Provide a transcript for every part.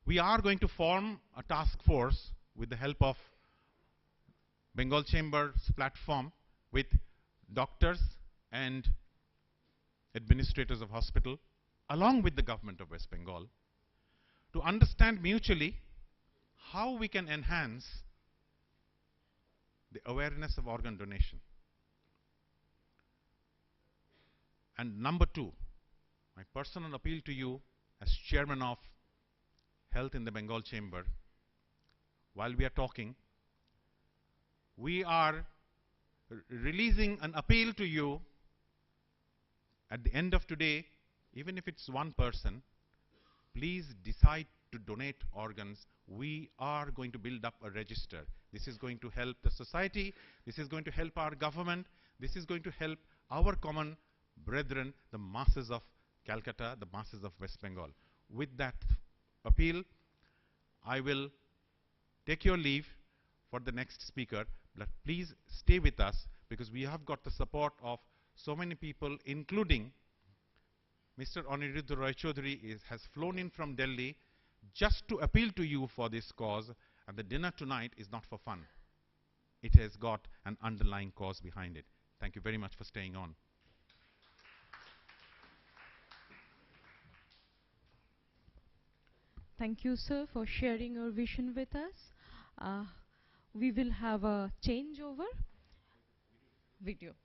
We are going to form a task force with the help of Bengal Chamber's platform with doctors and administrators of hospital, along with the government of West Bengal, to understand mutually how we can enhance the awareness of organ donation. And number two, my personal appeal to you as chairman of Health in the Bengal Chamber, while we are talking, we are releasing an appeal to you at the end of today, even if it's one person, please decide to donate organs. We are going to build up a register. This is going to help the society. This is going to help our government. This is going to help our common brethren, the masses of Calcutta, the masses of West Bengal. With that appeal, I will take your leave for the next speaker, but please stay with us because we have got the support of so many people, including Mr. Aniruddha Roy Chaudhary has flown in from Delhi just to appeal to you for this cause, and the dinner tonight is not for fun. It has got an underlying cause behind it. Thank you very much for staying on. Thank you, sir, for sharing your vision with us. We will have a changeover video.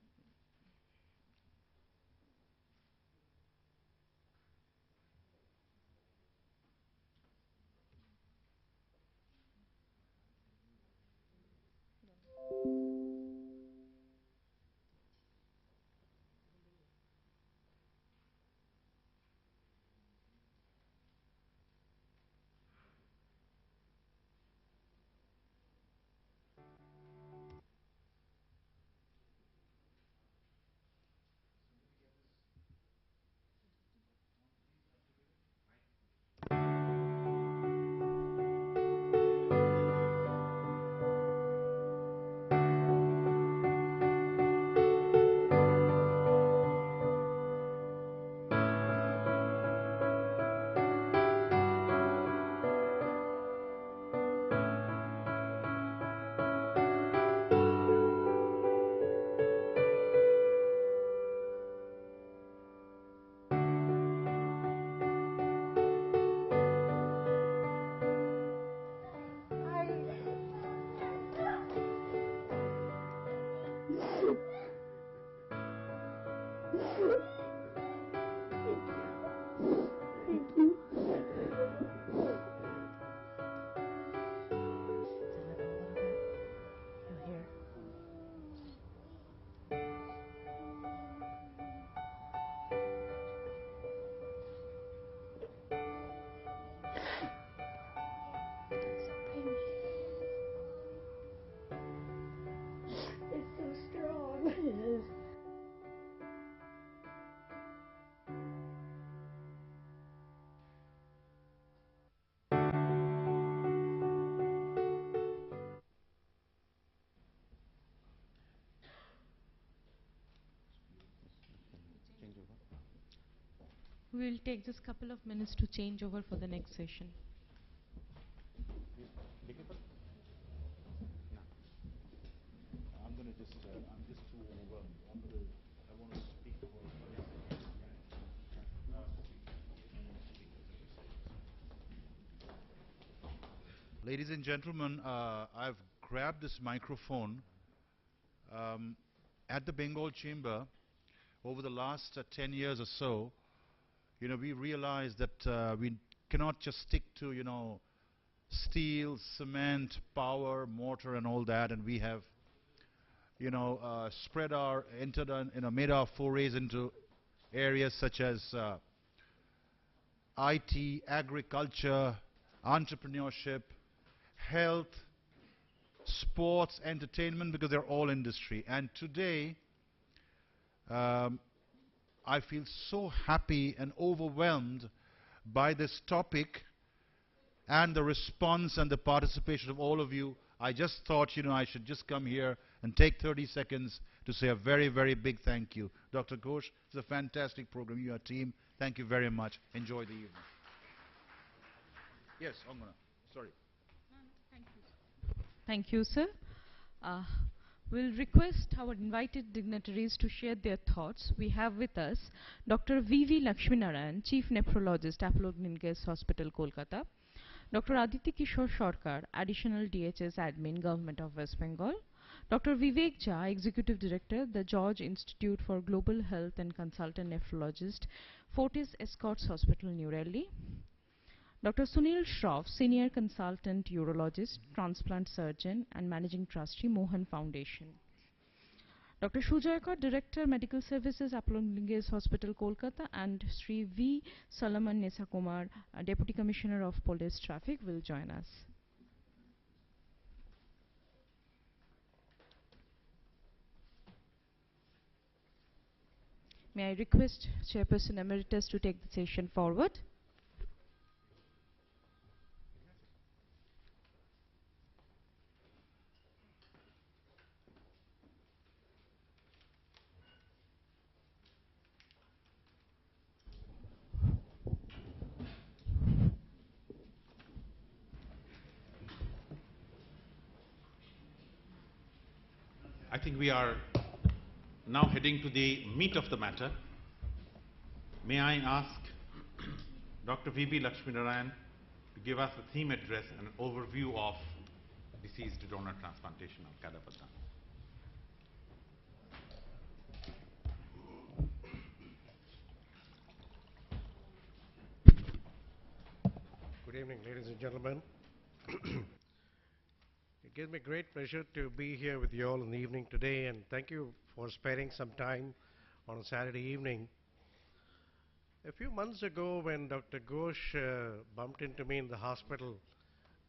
We'll take just a couple of minutes to change over for the next session. I'm just too overwhelmed. I want to speak for. Ladies and gentlemen, I've grabbed this microphone at the Bengal Chamber. Over the last 10 years or so, we realized that we cannot just stick to, steel, cement, power, mortar, and all that, and we have, made our forays into areas such as IT, agriculture, entrepreneurship, health, sports, entertainment, because they're all industry. And today, I feel so happy and overwhelmed by this topic and the response and the participation of all of you. I just thought, I should just come here and take 30 seconds to say a very, very big thank you. Dr. Ghosh, it's a fantastic program. Your team, thank you very much. Enjoy the evening. Yes, Angana. Sorry. Thank you, sir. Uh, we'll request our invited dignitaries to share their thoughts. We have with us Dr. V.V. Lakshminarayan, Chief Nephrologist, Apollo Gleneagles Hospital, Kolkata. Dr. Aditi Kishore Sarkar, Additional DHS Admin, Government of West Bengal. Dr. Vivek Jha, Executive Director, the George Institute for Global Health and Consultant Nephrologist, Fortis Escorts Hospital, New Delhi. Dr. Sunil Shroff, Senior Consultant Urologist, Transplant Surgeon and Managing Trustee, Mohan Foundation. Dr. Shujaykar, Director, Medical Services, Apollo Gleneagles Hospital, Kolkata, and Sri V. Solomon Nesakumar, Deputy Commissioner of Police Traffic, will join us. May I request Chairperson Emeritus to take the session forward? I think we are now heading to the meat of the matter. May I ask Dr. V.B. Lakshminarayan to give us a theme address and an overview of deceased donor transplantation of Cadaver. Good evening, ladies and gentlemen. It gives me great pleasure to be here with you all in the evening today, and thank you for sparing some time on a Saturday evening. A few months ago, when Dr. Ghosh bumped into me in the hospital,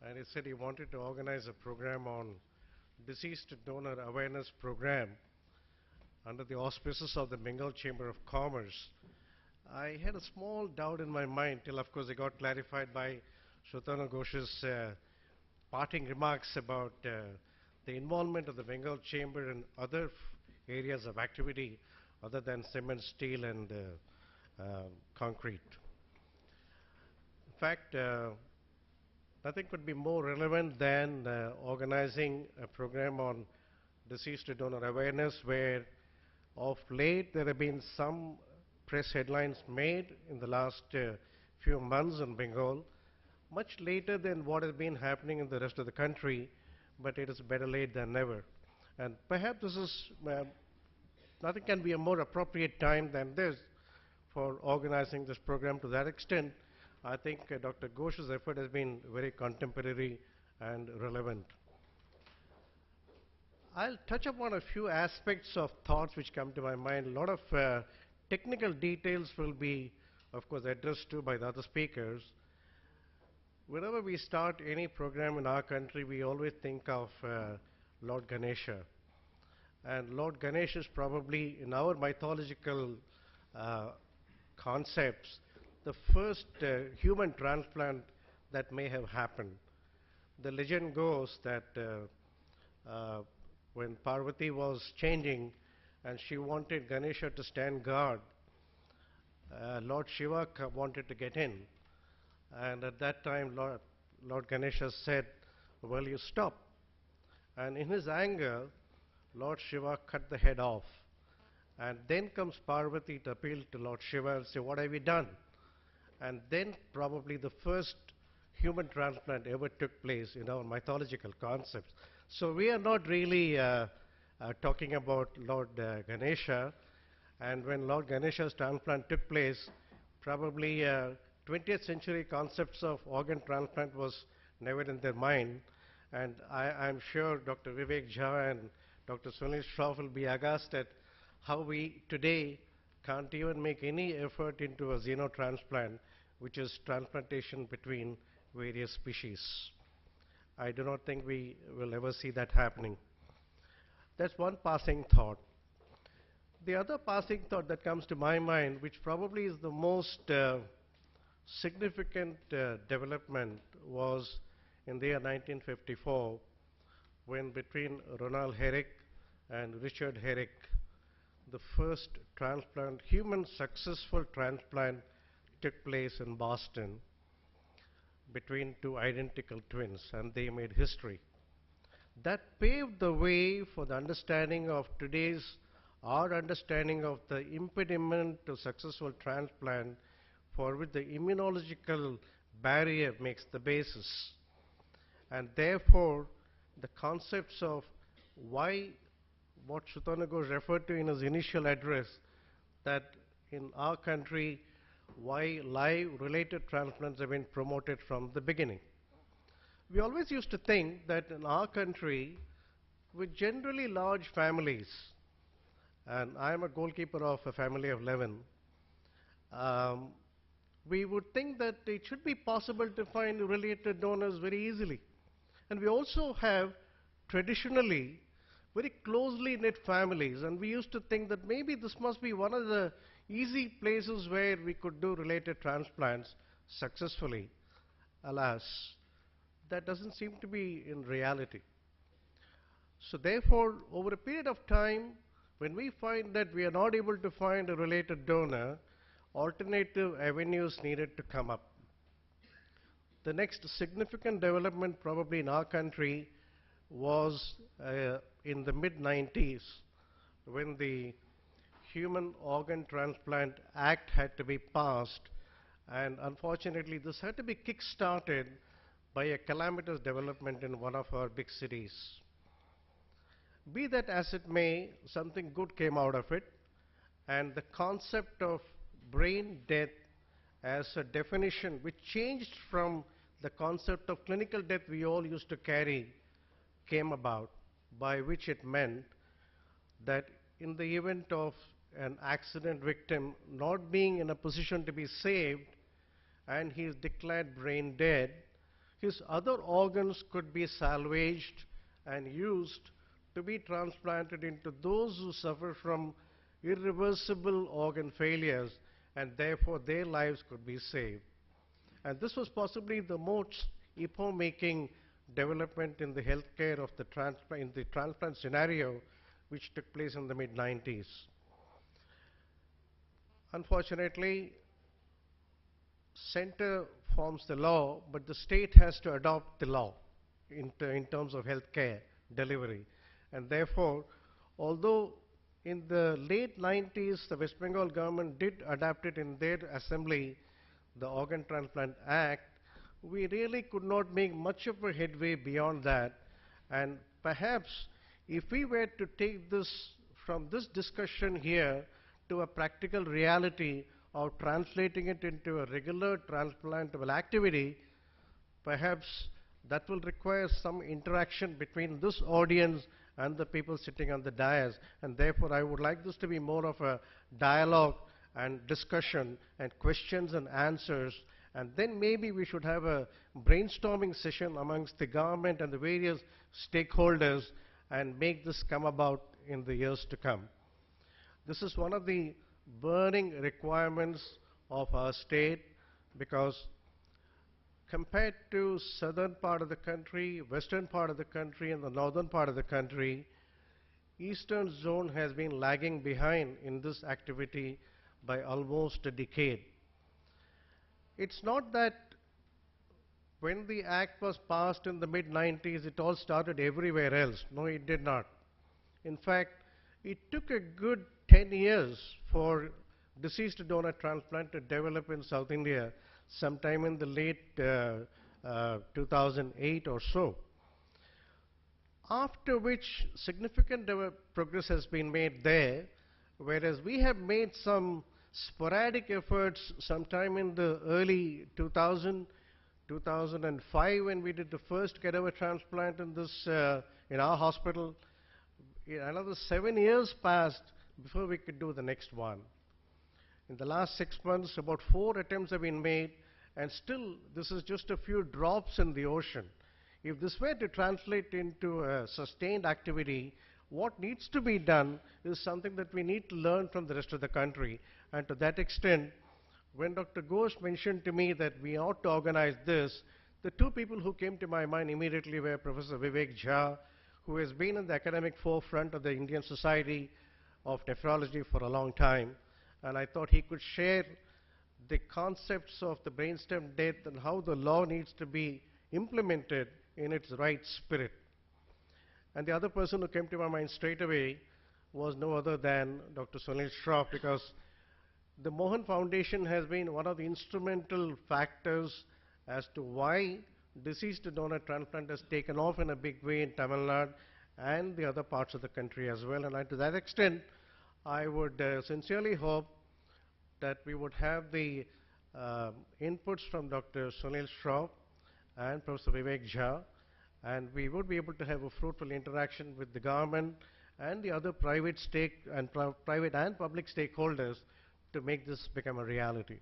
and he said he wanted to organize a program on deceased donor awareness program under the auspices of the Bengal Chamber of Commerce, I had a small doubt in my mind till, of course, it got clarified by Shrutana Ghosh's parting remarks about the involvement of the Bengal Chamber in other areas of activity other than cement, steel, and concrete. In fact, nothing could be more relevant than organizing a program on deceased donor awareness, where of late there have been some press headlines made in the last few months in Bengal, much later than what has been happening in the rest of the country, but it is better late than never. And perhaps this is, nothing can be a more appropriate time than this for organizing this program to that extent. I think Dr. Ghosh's effort has been very contemporary and relevant. I'll touch upon a few aspects of thoughts which come to my mind. A lot of technical details will be, of course, addressed to by the other speakers. Whenever we start any program in our country, we always think of Lord Ganesha. And Lord Ganesha is probably, in our mythological concepts, the first human transplant that may have happened. The legend goes that when Parvati was changing and she wanted Ganesha to stand guard, Lord Shiva wanted to get in. And at that time, Lord Ganesha said, well, you stop. And in his anger, Lord Shiva cut the head off. And then comes Parvati to appeal to Lord Shiva and say, what have you done? And then probably the first human transplant ever took place in our mythological concepts. So we are not really talking about Lord Ganesha. And when Lord Ganesha's transplant took place, probably 20th century concepts of organ transplant was never in their mind. And I'm sure Dr. Vivek Jha and Dr. Sunil Shroff will be aghast at how we today can't even make any effort into a xenotransplant, which is transplantation between various species. I do not think we will ever see that happening. That's one passing thought. The other passing thought that comes to my mind, which probably is the most significant development, was in the year 1954, when between Ronald Herrick and Richard Herrick, the first transplant, human successful transplant, took place in Boston. between two identical twins, and they made history. That paved the way for the understanding of today's, our understanding of the impediment to successful transplant, for which the immunological barrier makes the basis. And therefore, the concepts of why, what Sutana Ghosh referred to in his initial address, that in our country, why live related transplants have been promoted from the beginning. We always used to think that in our country, with generally large families, and I am a goalkeeper of a family of 11, we would think that it should be possible to find related donors very easily. And we also have traditionally very closely knit families, and we used to think that maybe this must be one of the easy places where we could do related transplants successfully. Alas, that doesn't seem to be in reality. So therefore, over a period of time, when we find that we are not able to find a related donor, alternative avenues needed to come up. The next significant development probably in our country was in the mid-90s, when the Human Organ Transplant Act had to be passed, and unfortunately this had to be kick-started by a calamitous development in one of our big cities. Be that as it may, something good came out of it, and the concept of brain death as a definition, which changed from the concept of clinical death we all used to carry, came about, by which it meant that in the event of an accident victim not being in a position to be saved and he is declared brain dead, his other organs could be salvaged and used to be transplanted into those who suffer from irreversible organ failures, and therefore their lives could be saved. And this was possibly the most epoch-making development in the healthcare of the transplant scenario, which took place in the mid-90s. Unfortunately, center forms the law, but the state has to adopt the law in terms of healthcare delivery. And therefore, although in the late 90s, the West Bengal government did adapt it in their assembly, the Organ Transplant Act, we really could not make much of a headway beyond that. And perhaps if we were to take this from this discussion here to a practical reality of translating it into a regular transplantable activity, perhaps that will require some interaction between this audience and the people sitting on the dais. And therefore, I would like this to be more of a dialogue and discussion and questions and answers. And then maybe we should have a brainstorming session amongst the government and the various stakeholders and make this come about in the years to come. This is one of the burning requirements of our state, because compared to southern part of the country, western part of the country, and the northern part of the country, eastern zone has been lagging behind in this activity by almost a decade. It's not that when the act was passed in the mid-90s, it all started everywhere else. No, it did not. In fact, it took a good 10 years for deceased donor transplant to develop in South India, sometime in the late 2008 or so. After which significant progress has been made there, whereas we have made some sporadic efforts sometime in the early 2005 when we did the first cadaver transplant in our hospital. Another 7 years passed before we could do the next one. In the last 6 months, about 4 attempts have been made, and still this is just a few drops in the ocean. If this were to translate into a sustained activity, what needs to be done is something that we need to learn from the rest of the country. And to that extent, when Dr. Ghosh mentioned to me that we ought to organize this, the two people who came to my mind immediately were Professor Vivek Jha, who has been in the academic forefront of the Indian Society of Nephrology for a long time, and I thought he could share the concepts of the brainstem death and how the law needs to be implemented in its right spirit. And the other person who came to my mind straight away was no other than Dr. Sunil Shroff, because the Mohan Foundation has been one of the instrumental factors as to why deceased donor transplant has taken off in a big way in Tamil Nadu and the other parts of the country as well. And to that extent, I would sincerely hope that we would have the inputs from Dr. Sunil Shroff and Professor Vivek Jha, and we would be able to have a fruitful interaction with the government and the other private and public stakeholders to make this become a reality.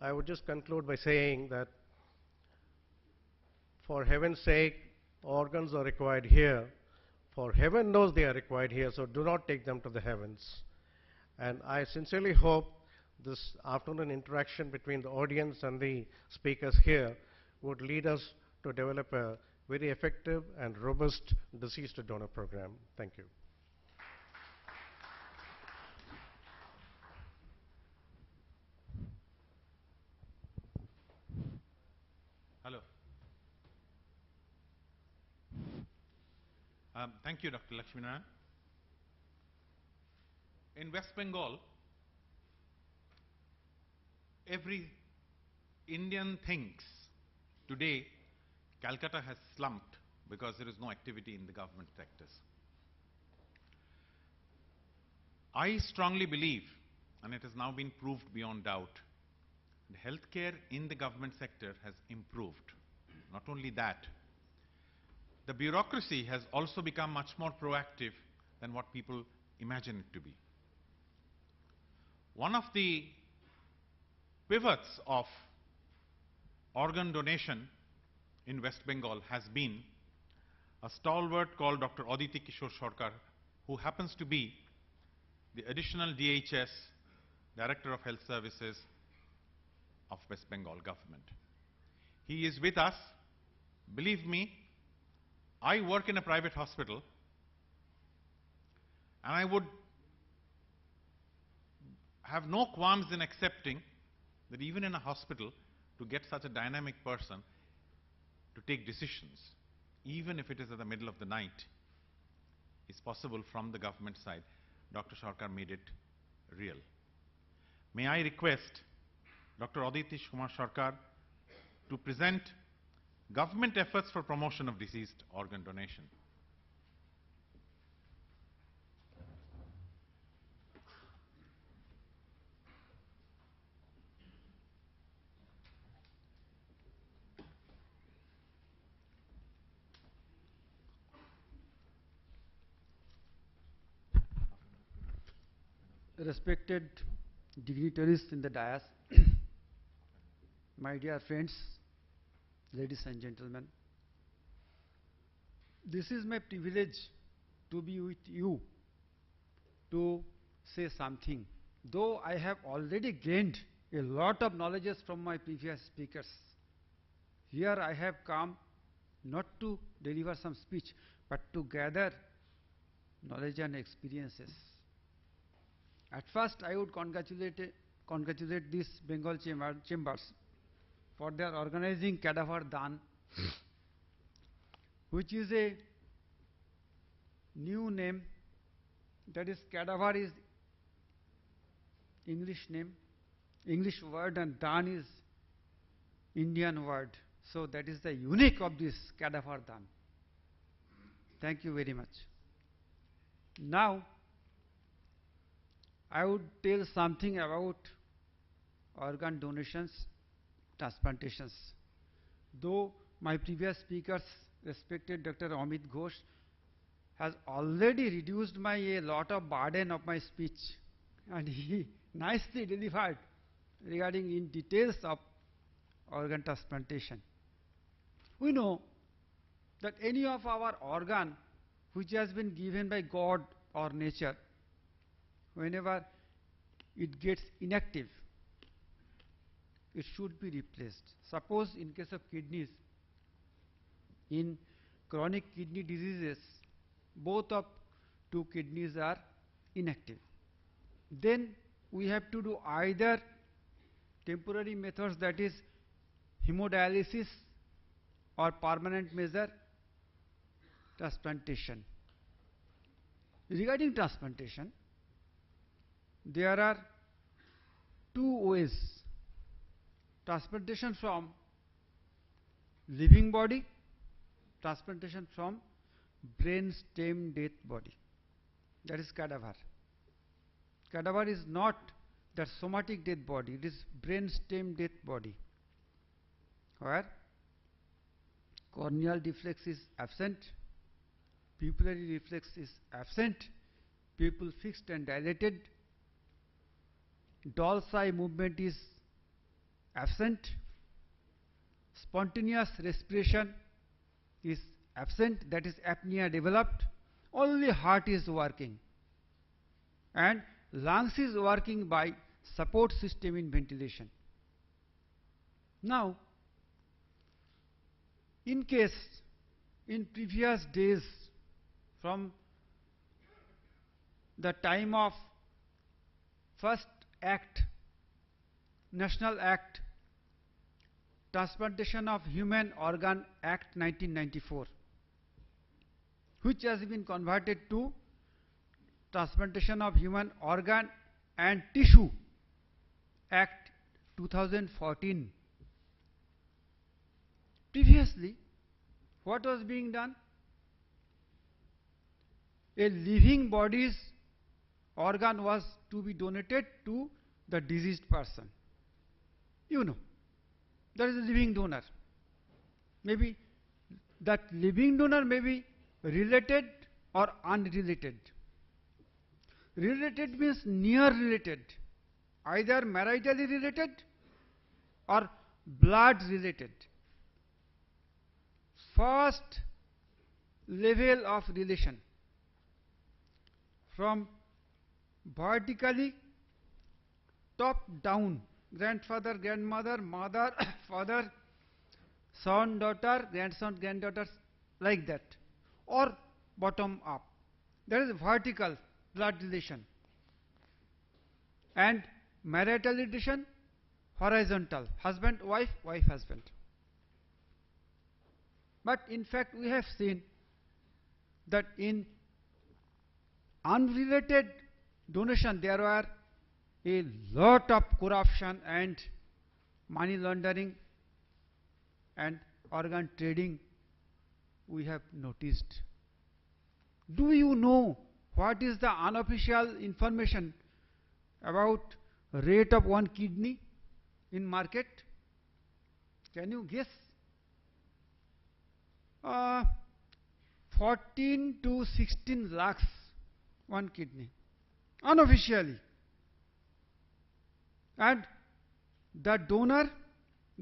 I would just conclude by saying that for heaven's sake, organs are required here. For heaven knows they are required here, so do not take them to the heavens. And I sincerely hope this afternoon interaction between the audience and the speakers here would lead us to develop a very effective and robust deceased donor program. Thank you. Hello. Thank you, Dr. Lakshminarayan. In West Bengal, every Indian thinks today Calcutta has slumped because there is no activity in the government sectors. I strongly believe, and it has now been proved beyond doubt, the healthcare in the government sector has improved. Not only that, the bureaucracy has also become much more proactive than what people imagine it to be. One of the pivots of organ donation in West Bengal has been a stalwart called Dr. Aditi Kishore Sarkar, who happens to be the additional DHS, Director of Health Services of West Bengal government. He is with us. Believe me, I work in a private hospital, and I would have no qualms in accepting that even in a hospital, to get such a dynamic person to take decisions, even if it is at the middle of the night, is possible from the government side. Dr. Sarkar made it real. May I request Dr. Aditi Kumar Sarkar to present government efforts for promotion of deceased organ donation. Respected dignitaries in the dais, my dear friends, ladies and gentlemen, this is my privilege to be with you to say something. Though I have already gained a lot of knowledges from my previous speakers, here I have come not to deliver some speech, but to gather knowledge and experiences. At first, I would congratulate these Bengal chambers for their organizing Cadaver Daan, which is a new name. That is, Cadaver is English name, English word, and Daan is Indian word. So that is the unique of this Cadaver Daan. Thank you very much. Now, I would tell something about organ donations, transplantations. Though my previous speakers, respected Dr. Amit Ghosh, has already reduced a lot of burden of my speech, and he nicely delivered regarding in details of organ transplantation. We know that any of our organ which has been given by God or nature, whenever it gets inactive, it should be replaced. Suppose in case of kidneys, in chronic kidney diseases, both of two kidneys are inactive. Then we have to do either temporary methods, that is hemodialysis, or permanent measure, transplantation. Regarding transplantation, there are two ways: transplantation from living body, transplantation from brain stem dead body, that is cadaver. Cadaver is not that somatic dead body, it is brain stem dead body, where corneal reflex is absent, pupillary reflex is absent, pupil fixed and dilated, doll's eye movement is absent, spontaneous respiration is absent, that is apnea developed, only heart is working, and lungs is working by support system in ventilation. Now, in case in previous days, from the time of first act, National Act, Transplantation of Human Organ Act 1994, which has been converted to Transplantation of Human Organ and Tissue Act 2014. Previously, what was being done? A living body's organ was to be donated to the deceased person. You know, there is a living donor. Maybe that living donor may be related or unrelated. Related means near related, either maritally related or blood related. First level of relation, from vertically top down, grandfather, grandmother, mother, father, son, daughter, grandson, granddaughters, like that, or bottom up. That is vertical blood relation. And marital relation, horizontal, husband, wife, wife, husband. But in fact, we have seen that in unrelated donation, there were a lot of corruption and money laundering and organ trading we have noticed. Do you know what is the unofficial information about rate of one kidney in market? Can you guess? 14 to 16 lakhs one kidney, unofficially. And the donor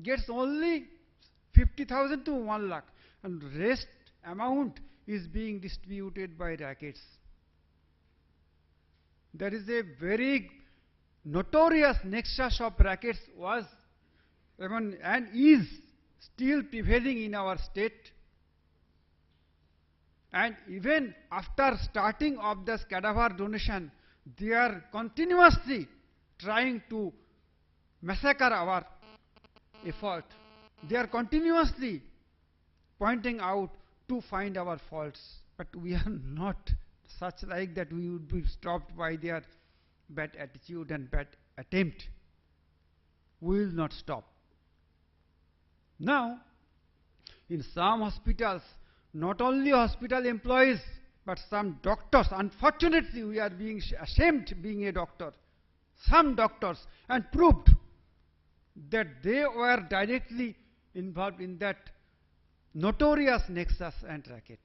gets only 50,000 to 1 lakh, and rest amount is being distributed by rackets. There is a very notorious nexus of rackets was and is still prevailing in our state. And even after starting of this cadaver donation, they are continuously trying to massacre our effort. They are continuously pointing out to find our faults. But we are not such like that we would be stopped by their bad attitude and bad attempt. We will not stop. Now, in some hospitals, not only hospital employees, but some doctors, unfortunately we are being ashamed being a doctor, some doctors, and proved that they were directly involved in that notorious nexus and racket.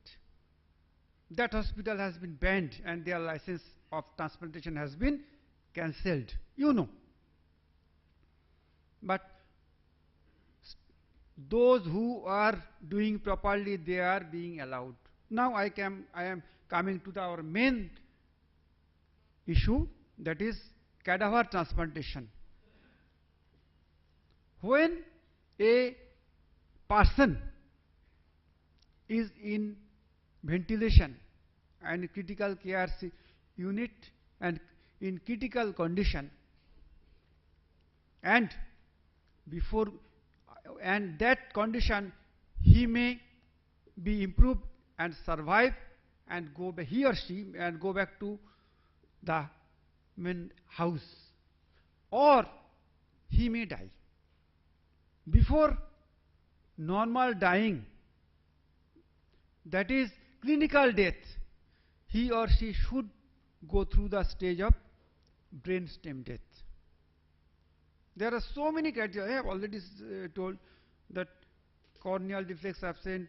That hospital has been banned and their license of transplantation has been cancelled, you know. But those who are doing properly, they are being allowed. Now I am coming to our main issue, that is cadaver transplantation. When a person is in ventilation and critical care unit and in critical condition, and before and that condition he may be improved and survive and go back, he or she, and go back to the main house, or he may die. Before normal dying, that is clinical death, he or she should go through the stage of brainstem death. There are so many criteria. I have already told that corneal reflex absent,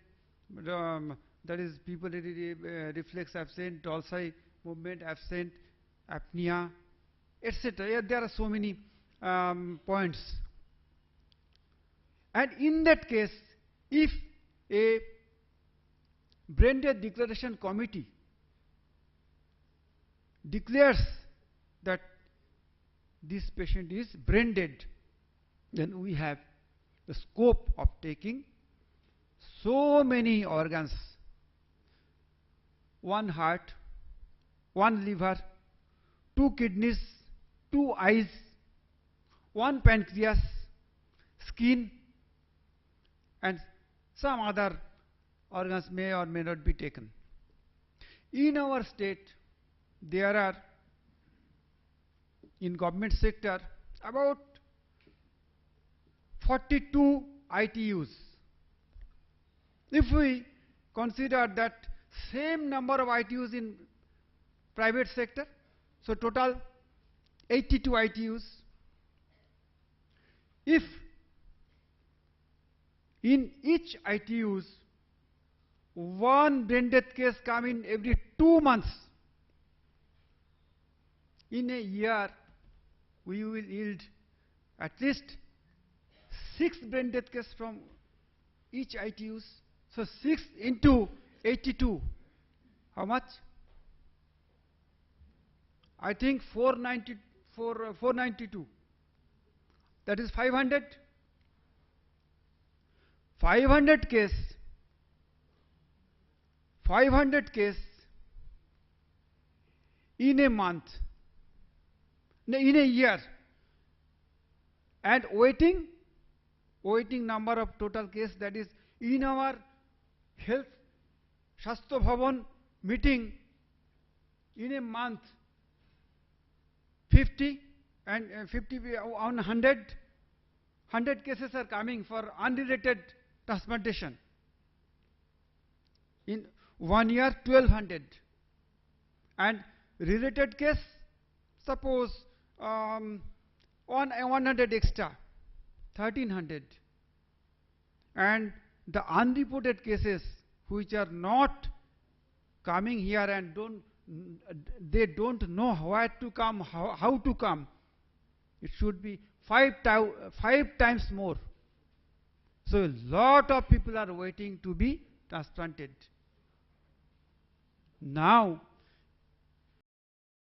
that is pupillary reflex absent, Dolce movement absent, apnea, etc. Yeah, there are so many points. And in that case, if a brain death declaration committee declares that this patient is brain dead, then we have the scope of taking so many organs: one heart, one liver, 2 kidneys, 2 eyes, 1 pancreas, skin, and some other organs may or may not be taken. In our state, there are, in government sector, about 42 ITUs. If we consider that same number of ITUs in private sector, so total 82 ITUs. If in each ITUs one brain death case come in every 2 months, in a year we will yield at least 6 brain death cases from each ITUs. So 6 into 82, how much? I think 492. That is 500. 500 case. 500 case in a month, in a year, and waiting number of total case, that is in our health Shastro Bhavan meeting, in a month 50 and 50 on 100 cases are coming for unrelated transplantation. In 1 year 1200, and related case, suppose 100 extra, 1300, and the unreported cases which are not coming here and they don't know where to come, how to come, it should be 5 times more. So a lot of people are waiting to be transplanted. Now